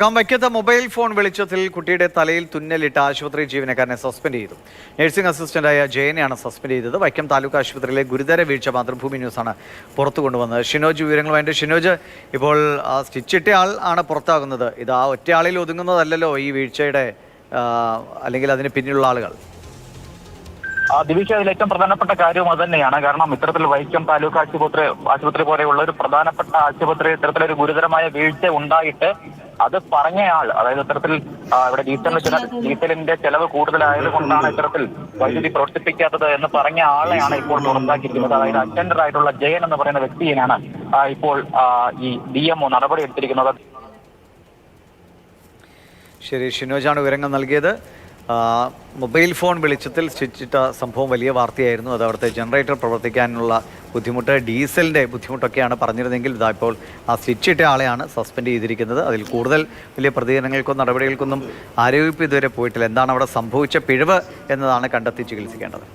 വൈക്കത്ത് mobile phone വെളിച്ചത്തിൽ കുട്ടിയുടെ തലയിൽ തുന്നലിട്ട് ആശുപത്രി ജീവനക്കാരനെ സസ്പെൻഡ് ചെയ്തു. നഴ്സിംഗ് അസിസ്റ്റന്റായ ജയനെയാണ് സസ്പെൻഡ് ചെയ്തത്. വൈക്കം താലൂക്ക് ആശുപത്രിയിലെ ഗുരുതര വീഴ്ച മാതൃഭൂമി ന്യൂസാണ് പുറത്തു കൊണ്ടുവന്നത്. ഷിനോജ് വിവരങ്ങളുമായിട്ട്. ഷിനോജ്, ഇപ്പോൾ സ്റ്റിച്ചിട്ട ആൾ ആണ് പുറത്താകുന്നത്. ഇത് ആ ഒറ്റയാളിൽ ഒതുങ്ങുന്നതല്ലല്ലോ ഈ വീഴ്ചയുടെ അല്ലെങ്കിൽ അതിന് പിന്നിലുള്ള ആളുകൾ. ദിവിഷ, അതിൽ ഏറ്റവും പ്രധാനപ്പെട്ട കാര്യവും അത് തന്നെയാണ്. കാരണം ഇത്തരത്തിൽ വൈക്കം താലൂക്ക് ആശുപത്രി പോലെയുള്ള ഒരു പ്രധാനപ്പെട്ട ആശുപത്രി ഇത്തരത്തിലൊരു ഗുരുതരമായ വീഴ്ച ഉണ്ടായിട്ട് അത് പറഞ്ഞയാൾ, അതായത് ഇത്തരത്തിൽ ഇവിടെ ഡീസലിന്റെ ചെലവ് കൂടുതലായത് കൊണ്ടാണ് ഇത്തരത്തിൽ വൈദ്യുതി പ്രവർത്തിപ്പിക്കാത്തത് എന്ന് പറഞ്ഞ ആളെയാണ് ഇപ്പോൾ പുറത്താക്കിയിരിക്കുന്നത്. അതായത് അറ്റൻഡർ ആയിട്ടുള്ള ജയൻ എന്ന് പറയുന്ന വ്യക്തിയെയാണ് ഇപ്പോൾ ഈ DMO നടപടി എടുത്തിരിക്കുന്നത്. ശരി, ഷിനോജാണ് വിവരങ്ങൾ നൽകിയത്. മൊബൈൽ ഫോൺ വെളിച്ചത്തിൽ സ്റ്റിച്ചിട്ട സംഭവം വലിയ വാർത്തയായിരുന്നു. അത് അവിടുത്തെ ജനറേറ്റർ പ്രവർത്തിക്കാനുള്ള ബുദ്ധിമുട്ട്, ഡീസലിൻ്റെ ബുദ്ധിമുട്ടൊക്കെയാണ് പറഞ്ഞിരുന്നെങ്കിൽ ഇതാ ഇപ്പോൾ ആ സ്റ്റിച്ചിട്ട ആളെയാണ് സസ്പെൻഡ് ചെയ്തിരിക്കുന്നത്. അതിൽ കൂടുതൽ വലിയ പ്രതികരണങ്ങൾക്കും നടപടികൾക്കൊന്നും ആരോഗ്യവകുപ്പ് ഇതുവരെ പോയിട്ടില്ല. എന്താണ് അവിടെ സംഭവിച്ച പിഴവ് എന്നതാണ് കണ്ടെത്തി ചികിത്സിക്കേണ്ടത്.